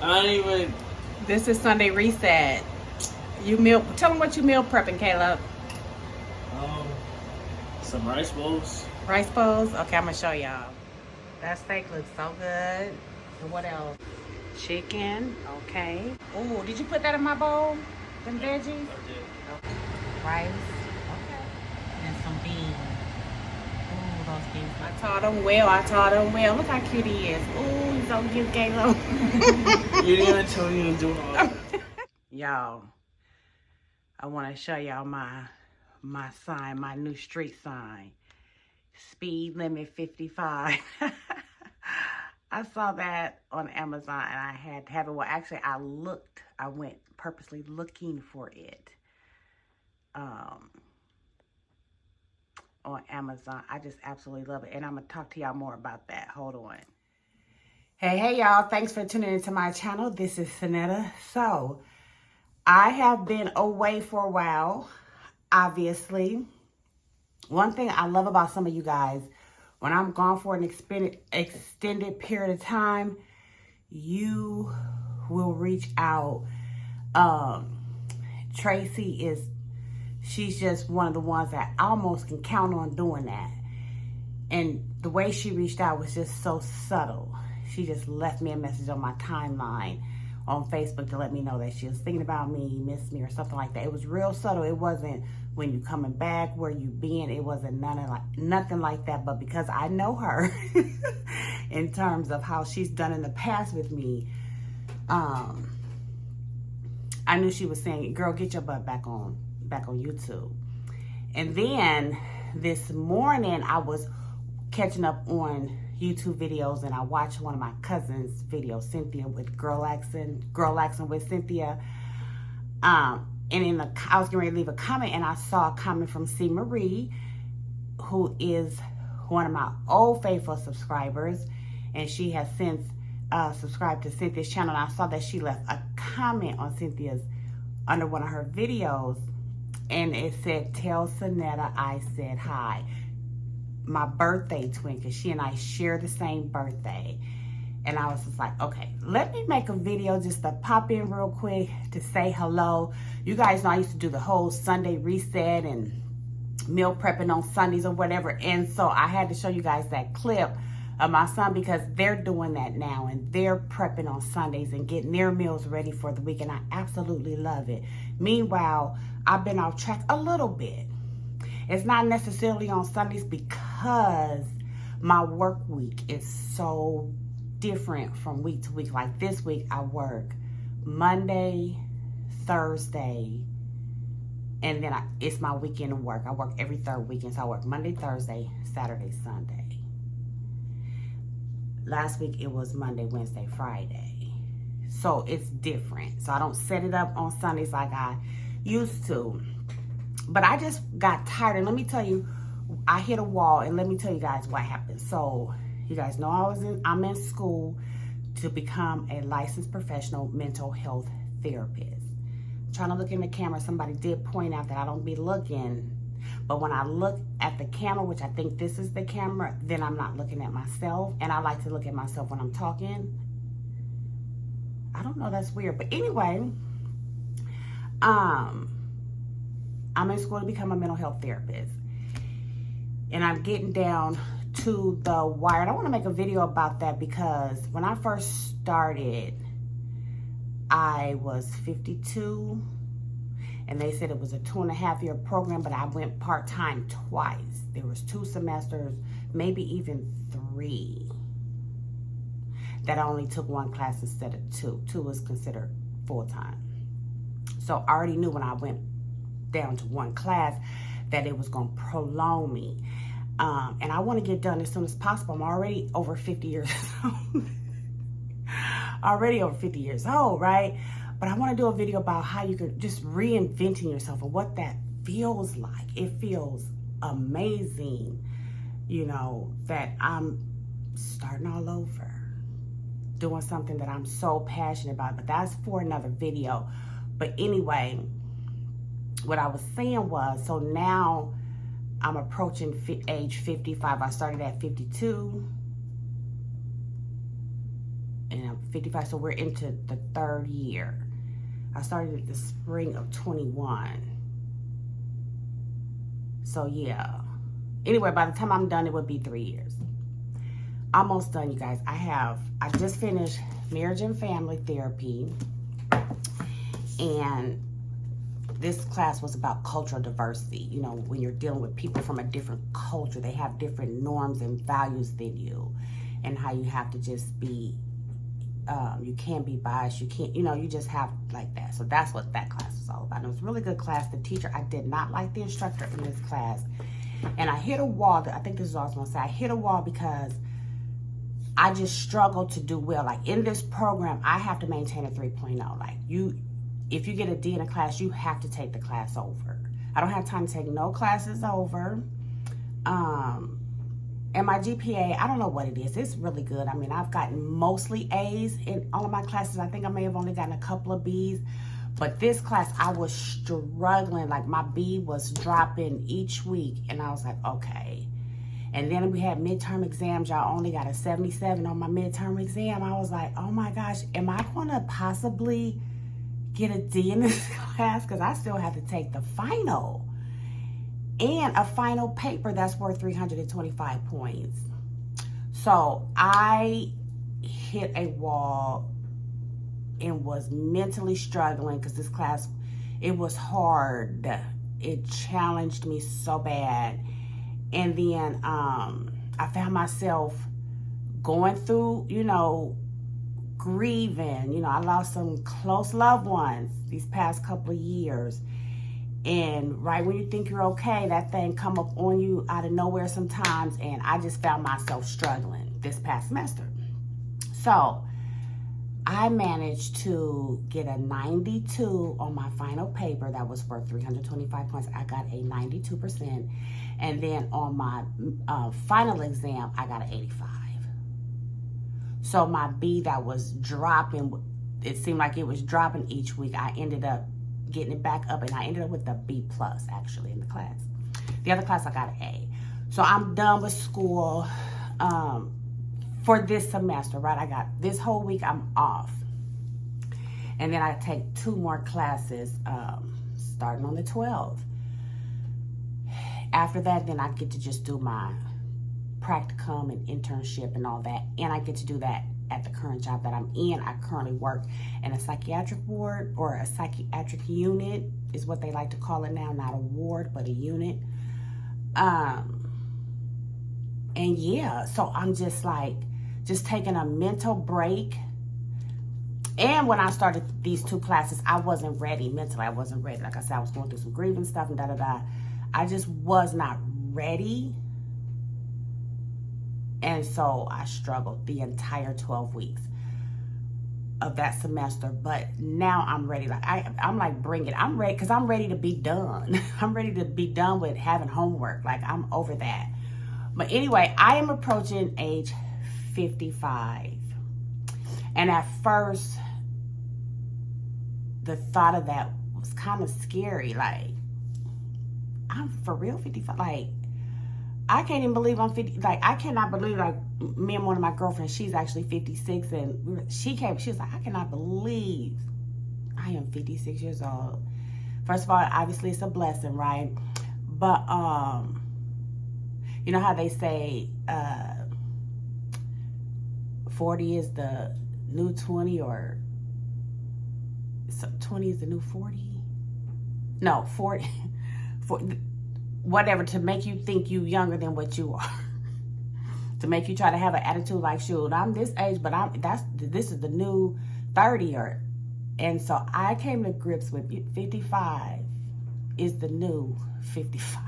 I don't even. This is Sunday reset. Tell them what you meal prepping, Caleb. Um, some rice bowls. Rice bowls? Okay, I'm gonna show y'all. That steak looks so good. And what else? Chicken, okay. Ooh, did you put that in my bowl? Them veggies? I did. Okay. Rice, okay. And some beans. Ooh, those beans. I taught him well. Look how cute he is. Ooh, he's so cute, Caleb. You didn't even tell me you was doing all that. Y'all, I want to show y'all my sign, my new street sign. Speed limit 55. I saw that on Amazon and I had to have it. Well, actually, I went purposely looking for it on Amazon. I just absolutely love it. And I'm going to talk to y'all more about that. Hold on. Hey, y'all. Thanks for tuning into my channel. This is Synetta. So, I have been away for a while, obviously. One thing I love about some of you guys, when I'm gone for an extended period of time, you will reach out. Tracy she's just one of the ones that I almost can count on doing that. And the way she reached out was just so subtle. She just left me a message on my timeline on Facebook to let me know that she was thinking about me, missed me, or something like that. It was real subtle. It wasn't when you coming back, where you been. It wasn't nothing like that. But because I know her in terms of how she's done in the past with me, I knew she was saying, "Girl, get your butt back on YouTube." And then this morning, I was catching up on YouTube videos and I watched one of my cousin's videos, Cynthia with Girl Accent with Cynthia. And I was getting ready to leave a comment and I saw a comment from C. Marie, who is one of my old faithful subscribers. And she has since subscribed to Cynthia's channel. And I saw that she left a comment on under one of her videos. And it said, "Tell Synetta I said hi." My birthday twin, because she and I share the same birthday. And I was just like, okay, let me make a video just to pop in real quick to say hello. You guys know I used to do the whole Sunday reset and meal prepping on Sundays or whatever. And so I had to show you guys that clip of my son because they're doing that now and they're prepping on Sundays and getting their meals ready for the week. And I absolutely love it. Meanwhile, I've been off track a little bit. It's not necessarily on Sundays because my work week is so different from week to week. Like this week, I work Monday, Thursday, and then it's my weekend of work. I work every third weekend, so I work Monday, Thursday, Saturday, Sunday. Last week, it was Monday, Wednesday, Friday. So it's different. So I don't set it up on Sundays like I used to. But I just got tired, and let me tell you, I hit a wall, and let me tell you guys what happened. So, you guys know I'm in school to become a licensed professional mental health therapist. I'm trying to look in the camera. Somebody did point out that I don't be looking, but when I look at the camera, which I think this is the camera, then I'm not looking at myself, and I like to look at myself when I'm talking. I don't know, that's weird, but anyway, I'm in school to become a mental health therapist. And I'm getting down to the wire. And I want to make a video about that because when I first started, I was 52. And they said it was a 2.5-year program, but I went part-time twice. There was 2 semesters, maybe even 3, that I only took 1 class instead of 2. 2 was considered full-time. So I already knew when I went down to 1 class that it was going to prolong me. And I want to get done as soon as possible. I'm already over 50 years old. Already over 50 years old, right? But I want to do a video about how you can just reinventing yourself and what that feels like. It feels amazing, you know, that I'm starting all over, doing something that I'm so passionate about. But that's for another video. But anyway, what I was saying was, so now I'm approaching age 55. I started at 52. and I'm 55, so we're into the 3rd year. I started the spring of 21. So yeah. Anyway, by the time I'm done, it would be 3 years. Almost done, you guys. I just finished marriage and family therapy, and this class was about cultural diversity. You know, when you're dealing with people from a different culture, they have different norms and values than you, and how you have to just be, you can't be biased, you can't, you know, you just have like that. So that's what that class was all about. And it was a really good class. The teacher, I did not like the instructor in this class, and I hit a wall. I think this is what I was gonna say. I hit a wall because I just struggled to do well. Like in this program, I have to maintain a 3.0. Like if you get a D in a class, you have to take the class over. I don't have time to take no classes over. And my GPA, I don't know what it is. It's really good. I mean, I've gotten mostly A's in all of my classes. I think I may have only gotten a couple of B's. But this class, I was struggling. Like my B was dropping each week. And I was like, okay. And then we had midterm exams. Y'all only got a 77 on my midterm exam. I was like, oh my gosh, am I going to possibly get a D in this class? Because I still have to take the final. And a final paper that's worth 325 points. So I hit a wall and was mentally struggling because this class, it was hard. It challenged me so bad. And then I found myself going through, you know, grieving. You know, I lost some close loved ones these past couple of years. And right when you think you're okay, that thing come up on you out of nowhere sometimes. And I just found myself struggling this past semester. So I managed to get a 92 on my final paper that was worth 325 points. I got a 92%. And then on my final exam, I got an 85. So my B that was dropping, it seemed like it was dropping each week. I ended up getting it back up, and I ended up with a B plus actually in the class. The other class I got an A. So I'm done with school for this semester, right? I got this whole week I'm off. And then I take 2 more classes starting on the 12th. After that, then I get to just do my practicum and internship and all that. And I get to do that at the current job that I'm in. I currently work in a psychiatric ward, or a psychiatric unit is what they like to call it now. Not a ward, but a unit. And yeah, so I'm just like, just taking a mental break. And when I started these 2 classes, I wasn't ready mentally. I wasn't ready. Like I said, I was going through some grieving stuff and da-da-da. I just was not ready. And so I struggled the entire 12 weeks of that semester. But now I'm ready. Like I'm like, bring it. I'm ready, because I'm ready to be done. I'm ready to be done with having homework. Like I'm over that. But anyway, I am approaching age 55. And at first, the thought of that was kind of scary. Like, I'm for real 55. Like, I can't even believe I'm 50. Like, I cannot believe, like, me and one of my girlfriends, she's actually 56. And she was like, I cannot believe I am 56 years old. First of all, obviously it's a blessing, right? But, you know how they say 40 is the new 20, or 20 is the new 40? No, 40, whatever, to make you think you younger than what you are. To make you try to have an attitude like, shoot, I'm this age, but this is the new 30. And so I came to grips with 55 is the new 55.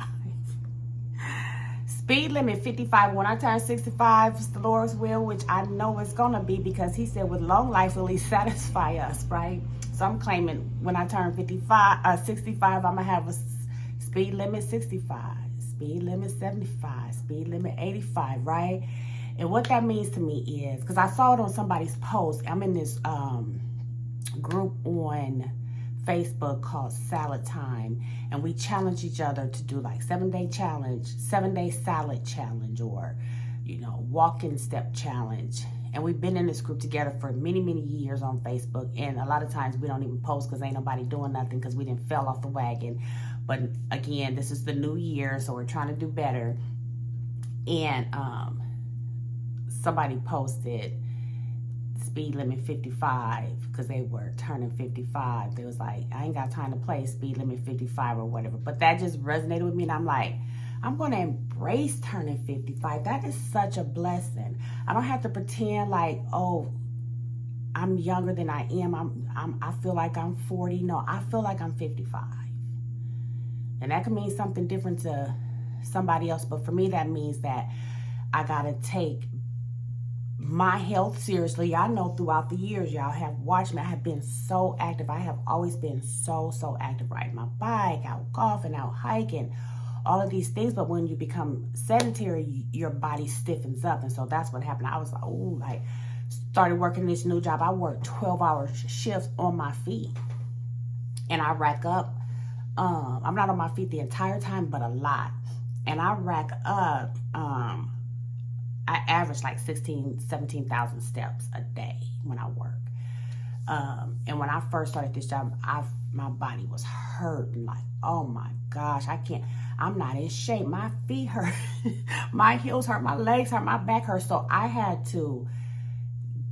Speed limit 55. When I turn 65, it's the Lord's will, which I know it's going to be, because he said with long life will he satisfy us, right? So I'm claiming when I turn 65, I'm going to have a speed limit 65, speed limit 75, speed limit 85, right? And what that means to me is, because I saw it on somebody's post, I'm in this group on Facebook called Salad Time, and we challenge each other to do like 7-day challenge, 7-day salad challenge, or, you know, walk-in step challenge. And we've been in this group together for many, many years on Facebook. And a lot of times we don't even post because ain't nobody doing nothing because we didn't fell off the wagon. But again, this is the new year, so we're trying to do better. And somebody posted speed limit 55 because they were turning 55. They was like, I ain't got time to play speed limit 55 or whatever. But that just resonated with me, and I'm like, I'm going to embrace turning 55. That is such a blessing. I don't have to pretend like, oh, I'm younger than I am. I feel like I'm 40. No, I feel like I'm 55. And that could mean something different to somebody else. But for me, that means that I got to take my health seriously. I know throughout the years, y'all have watched me. I have been so active. I have always been so active, riding my bike, out golfing, out hiking, all of these things. But when you become sedentary, your body stiffens up. And so that's what happened. I was like, oh, like started working this new job. I worked 12-hour shifts on my feet, and I rack up. I'm not on my feet the entire time, but a lot. And I rack up, I average like 17,000 steps a day when I work. And when I first started this job, my body was hurting. Like, oh my gosh, I'm not in shape. My feet hurt, my heels hurt, my legs hurt, my back hurt. So I had to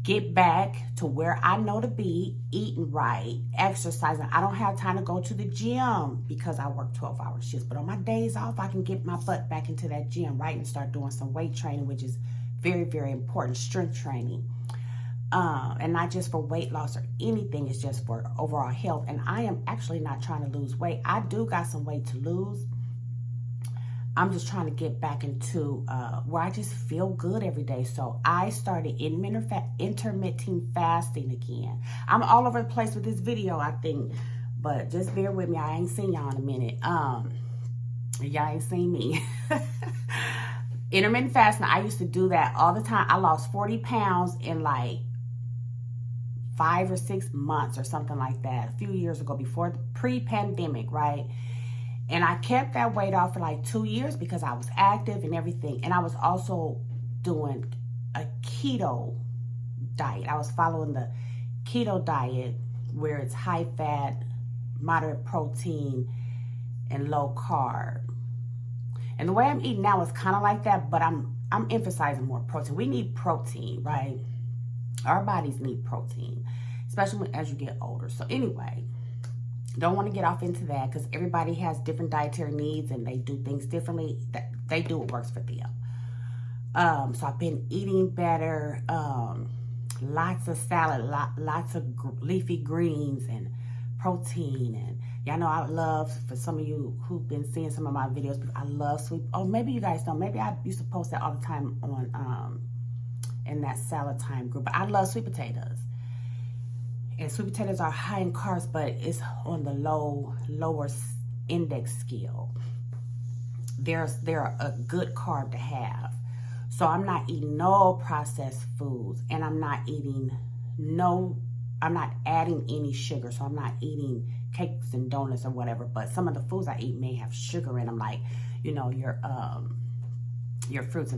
get back to where I know to be, eating right, exercising. I don't have time to go to the gym because I work 12-hour shifts. But on my days off, I can get my butt back into that gym, right, and start doing some weight training, which is very, very important, strength training. And not just for weight loss or anything, it's just for overall health. And I am actually not trying to lose weight. I do got some weight to lose. I'm just trying to get back into where I just feel good every day. So I started intermittent fasting again. I'm all over the place with this video, I think, but just bear with me. I ain't seen y'all in a minute. Y'all ain't seen me. Intermittent fasting, I used to do that all the time. I lost 40 pounds in like 5 or 6 months or something like that a few years ago, before the pre-pandemic, right? And I kept that weight off for like 2 years because I was active and everything. And I was also doing a keto diet. I was following the keto diet where it's high fat, moderate protein, and low carb. And the way I'm eating now is kind of like that, but I'm emphasizing more protein. We need protein, right? Our bodies need protein, especially as you get older. So anyway, don't want to get off into that because everybody has different dietary needs and they do things differently. That they do what works for them. So I've been eating better, lots of salad, lots of leafy greens and protein. And y'all know I love, for some of you who've been seeing some of my videos, I love sweet. Oh, maybe you guys don't. Maybe I used to post that all the time on in that salad time group. But I love sweet potatoes. And sweet potatoes are high in carbs, but it's on the lower index scale. They're a good carb to have. So I'm not eating no processed foods, and I'm not adding any sugar. So I'm not eating cakes and donuts or whatever. But some of the foods I eat may have sugar in them, like, you know, your fruits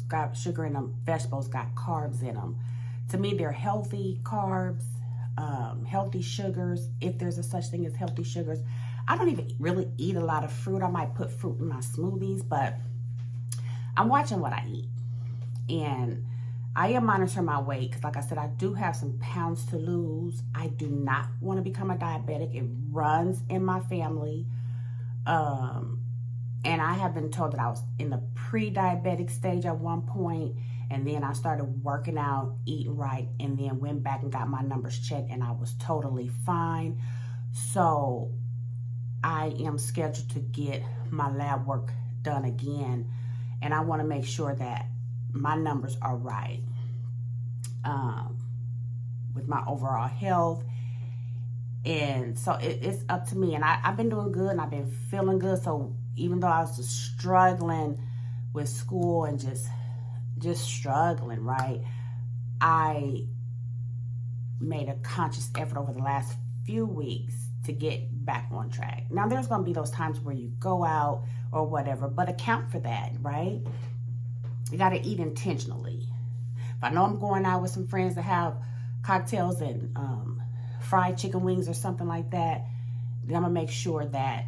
got sugar in them, vegetables got carbs in them. To me, they're healthy carbs. Healthy sugars, if there's a such thing as healthy sugars. I don't even really eat a lot of fruit. I might put fruit in my smoothies, but I'm watching what I eat. And I am monitoring my weight because, like I said, I do have some pounds to lose. I do not want to become a diabetic. It runs in my family. And I have been told that I was in the pre-diabetic stage at one point. And then I started working out, eating right, and then went back and got my numbers checked, and I was totally fine. So I am scheduled to get my lab work done again, and I want to make sure that my numbers are right with my overall health. And so it's up to me, and I've been doing good, and I've been feeling good. So even though I was just struggling with school and just struggling, right? I made a conscious effort over the last few weeks to get back on track. Now, there's going to be those times where you go out or whatever, but account for that, right? You got to eat intentionally. If I know I'm going out with some friends to have cocktails and fried chicken wings or something like that, then I'm going to make sure that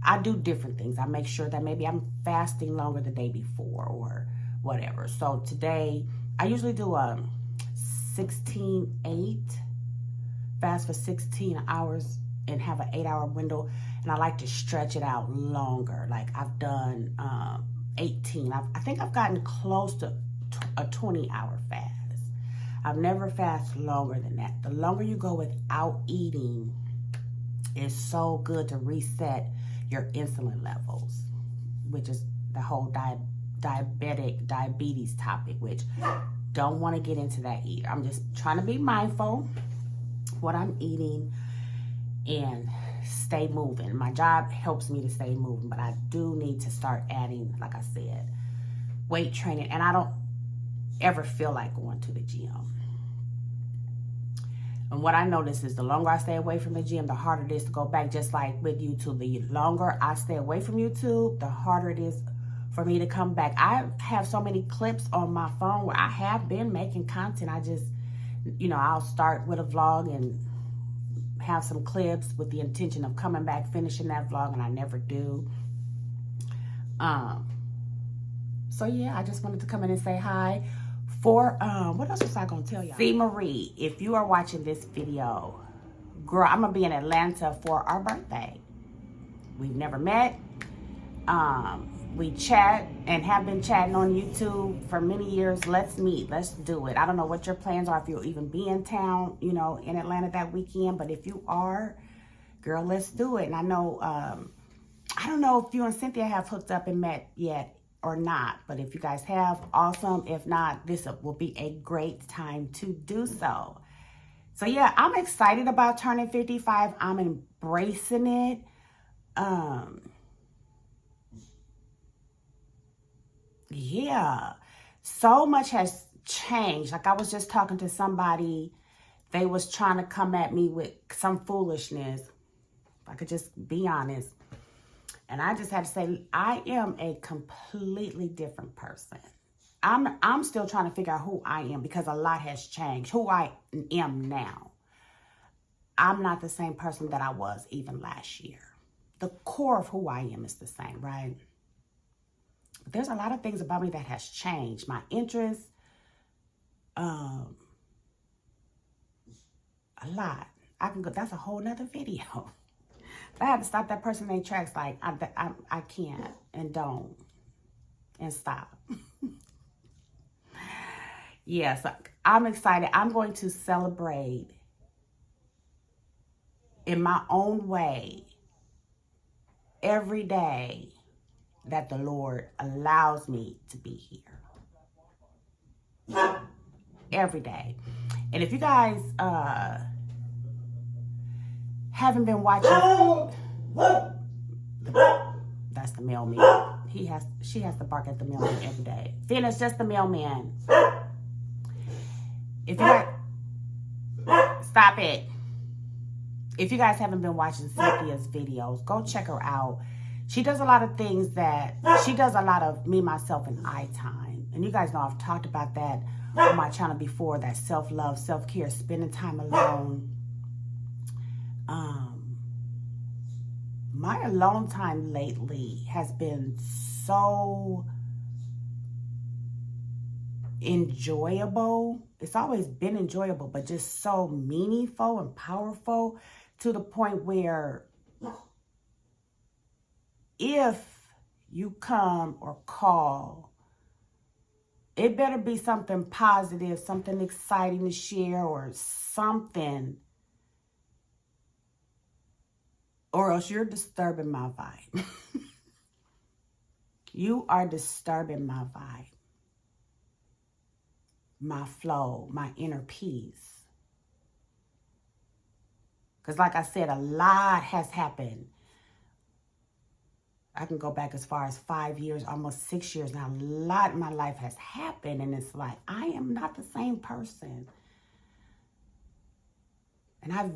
I do different things. I make sure that maybe I'm fasting longer the day before or whatever. So today, I usually do a 16-8, fast for 16 hours and have an 8-hour window. And I like to stretch it out longer. Like I've done 18. I think I've gotten close to a 20-hour fast. I've never fasted longer than that. The longer you go without eating is so good to reset your insulin levels, which is the whole diabetes topic, which don't want to get into that either. I'm just trying to be mindful what I'm eating and stay moving. My job helps me to stay moving, but I do need to start adding, like I said, weight training. And I don't ever feel like going to the gym. And what I notice is the longer I stay away from the gym, the harder it is to go back. Just like with YouTube, the longer I stay away from YouTube, the harder it is for me to come back. I have so many clips on my phone where I have been making content. I just, I'll start with a vlog and have some clips with the intention of coming back, finishing that vlog, and I never do. So yeah, I just wanted to come in and say hi. For what else was I gonna tell y'all? See, Marie, if you are watching this video, girl, I'm gonna be in Atlanta for our birthday. We've never met. We chat and have been chatting on YouTube for many years. Let's meet. Let's do it. I don't know what your plans are, if you'll even be in town, in Atlanta that weekend. But if you are, girl, let's do it. And I know, I don't know if you and Cynthia have hooked up and met yet or not. But if you guys have, awesome. If not, this will be a great time to do so. So yeah, I'm excited about turning 55. I'm embracing it. Yeah, so much has changed. Like I was just talking to somebody, they was trying to come at me with some foolishness. If I could just be honest. And I just had to say, I am a completely different person. I'm still trying to figure out who I am because a lot has changed. Who I am now. I'm not the same person that I was even last year. The core of who I am is the same, right? But there's a lot of things about me that has changed. My interests, a lot. I can go, that's a whole nother video. I had to stop that person in their tracks, like, I can't and don't and stop. Yeah, so I'm excited. I'm going to celebrate in my own way every day that the Lord allows me to be here. Every day. And if you guys haven't been watching, that's the mailman. She has to bark at the mailman every day. Finish, just the mailman. If you guys, stop it. If you guys haven't been watching Cynthia's videos, go check her out. She does a lot of things she does a lot of me, myself, and I time. And you guys know I've talked about that on my channel before, that self-love, self-care, spending time alone. My alone time lately has been so enjoyable. It's always been enjoyable, but just so meaningful and powerful to the point where if you come or call, it better be something positive, something exciting to share or something, or else you're disturbing my vibe. You are disturbing my vibe, my flow, my inner peace. Because like I said, a lot has happened. I can go back as far as 5 years, almost 6 years now. A lot in my life has happened, and it's like, I am not the same person. And I've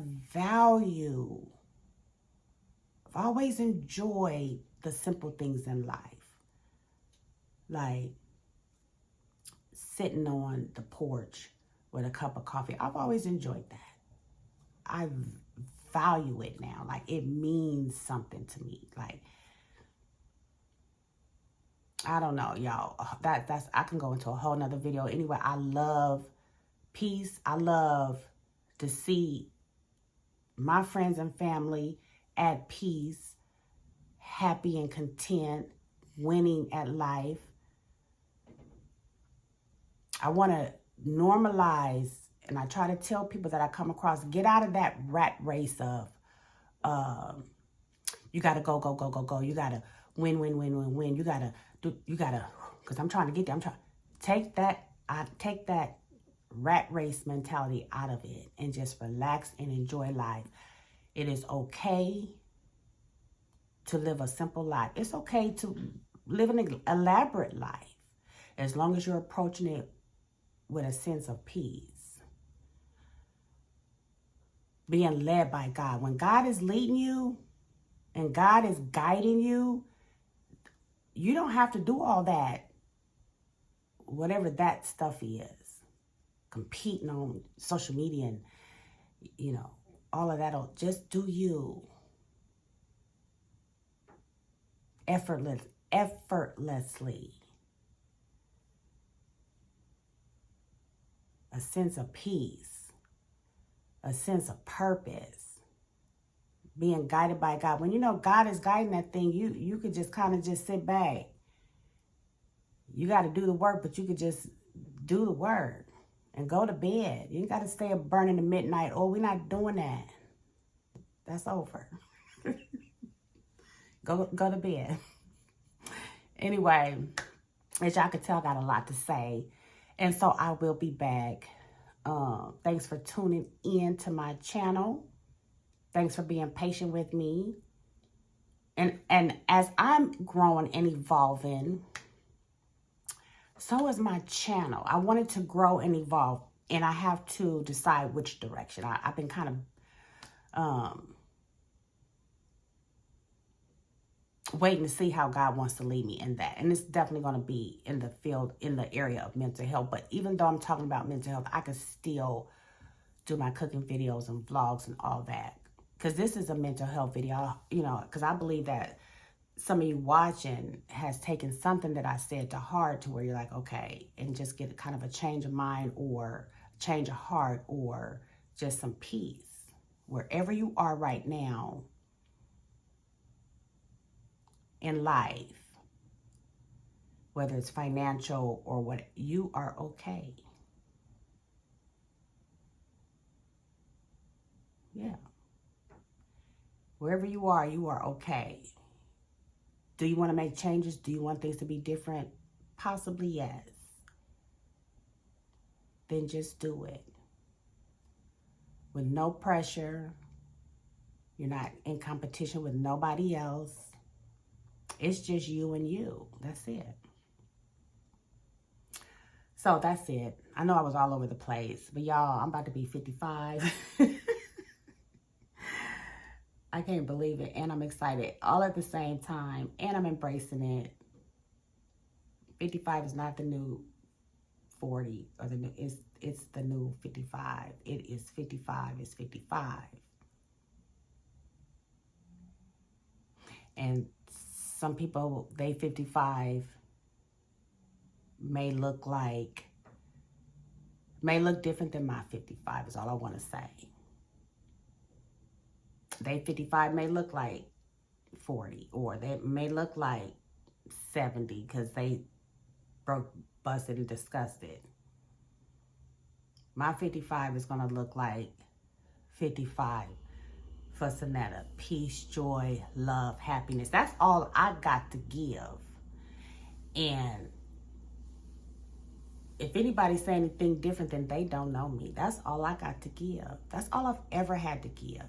always enjoyed the simple things in life. Like sitting on the porch with a cup of coffee. I've always enjoyed that. I value it now. Like, it means something to me. Like, I don't know, y'all. That's I can go into a whole nother video. Anyway, I love peace. I love to see my friends and family at peace, happy and content, winning at life. I want to normalize, and I try to tell people that I come across, get out of that rat race of you got to go. You got to win. You got to, because I'm trying to get there. I'm trying to take that rat race mentality out of it and just relax and enjoy life. It is okay to live a simple life. It's okay to live an elaborate life as long as you're approaching it with a sense of peace. Being led by God. When God is leading you and God is guiding you, you don't have to do all that, whatever that stuff is. Competing on social media and, you know, all of that. Just do you. Effortlessly. A sense of peace. A sense of purpose. Being guided by God. When you know God is guiding that thing, you could just kind of just sit back. You got to do the work, but you could just do the work and go to bed. You ain't got to stay up burning to midnight. Oh, we're not doing that. That's over. Go to bed. Anyway, as y'all can tell, I got a lot to say. And so I will be back. Thanks for tuning in to my channel. Thanks for being patient with me. And as I'm growing and evolving, so is my channel. I wanted to grow and evolve, and I have to decide which direction. I've been kind of waiting to see how God wants to lead me in that. And it's definitely going to be in the field, in the area of mental health. But even though I'm talking about mental health, I can still do my cooking videos and vlogs and all that. Because this is a mental health video, you know, because I believe that some of you watching has taken something that I said to heart, to where you're like, okay, and just get kind of a change of mind or change of heart or just some peace. Wherever you are right now in life, whether it's financial or what, you are okay. Yeah. Wherever you are okay. Do you want to make changes? Do you want things to be different? Possibly, yes. Then just do it. With no pressure. You're not in competition with nobody else. It's just you and you. That's it. So that's it. I know I was all over the place. But y'all, I'm about to be 55. I can't believe it, and I'm excited all at the same time, and I'm embracing it. 55 is not the new 40, or the new, it's the new 55. It is 55, it's 55. And some people, they 55 may look different than my 55 is all I want to say. They 55 may look like 40, or they may look like 70 because they broke, busted, and disgusted. My 55 is going to look like 55 for Synetta. Peace, joy, love, happiness. That's all I got to give. And if anybody's saying anything different, then they don't know me. That's all I got to give. That's all I've ever had to give.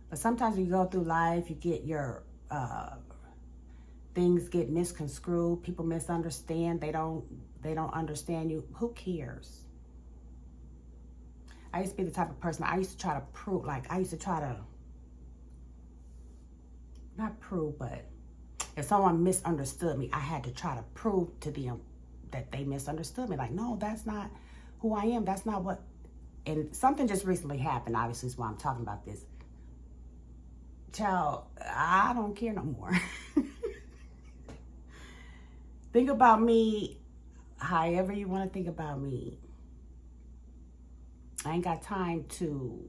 But sometimes when you go through life, you get your, things get misconstrued. People misunderstand. They don't understand you. Who cares? I used to be the type of person, I used to try to prove, not prove, but if someone misunderstood me, I had to try to prove to them that they misunderstood me. Like, no, that's not who I am. That's not what. And something just recently happened. Obviously, is why I'm talking about this. Child, I don't care no more. Think about me however you want to think about me. I ain't got time to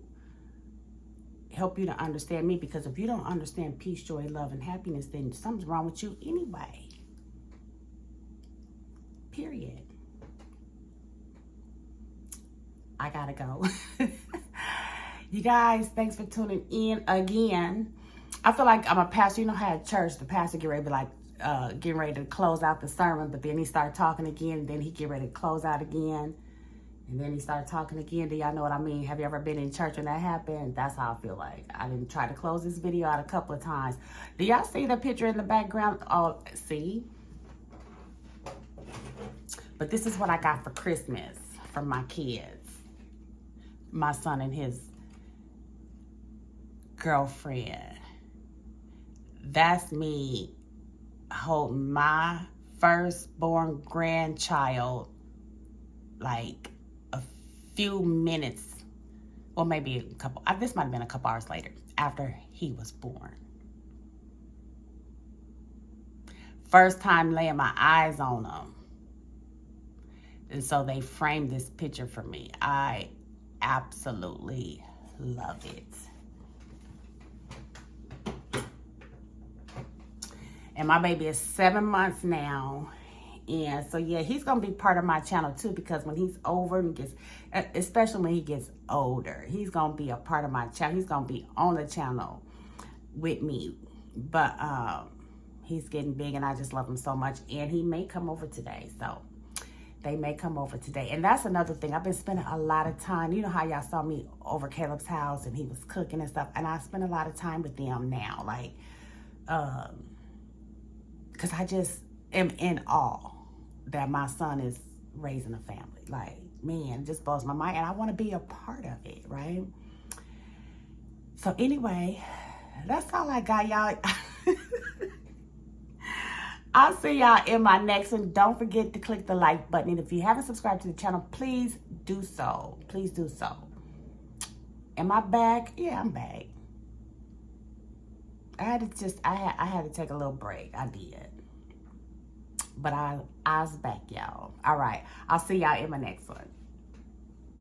help you to understand me, because if you don't understand peace, joy, love, and happiness, then something's wrong with you anyway. Period. I gotta go. You guys, thanks for tuning in again. I feel like I'm a pastor. You know how at church, the pastor get ready to be like, getting ready to close out the sermon, but then he started talking again, and then he get ready to close out again, and then he started talking again. Do y'all know what I mean? Have you ever been in church when that happened? That's how I feel like. I didn't try to close this video out a couple of times. Do y'all see the picture in the background? Oh, see? But this is what I got for Christmas from my kids. My son and his girlfriend. That's me holding my firstborn grandchild like a few minutes, or maybe a couple, this might have been a couple hours later, after he was born. First time laying my eyes on him. And so they framed this picture for me. I absolutely love it. And my baby is 7 months now. And so, yeah, he's going to be part of my channel, too, because when he's over and gets, especially when he gets older, he's going to be a part of my channel. He's going to be on the channel with me. But he's getting big, and I just love him so much. And he may come over today. So they may come over today. And that's another thing. I've been spending a lot of time. You know how y'all saw me over Caleb's house, and he was cooking and stuff. And I spend a lot of time with them now. Like, because I just am in awe that my son is raising a family. Like, man, it just blows my mind. And I want to be a part of it, right? So anyway, that's all I got, y'all. I'll see y'all in my next one. Don't forget to click the like button. And if you haven't subscribed to the channel, please do so. Please do so. Am I back? Yeah, I'm back. I had to take a little break. I did. But I was back, y'all. All right. I'll see y'all in my next one.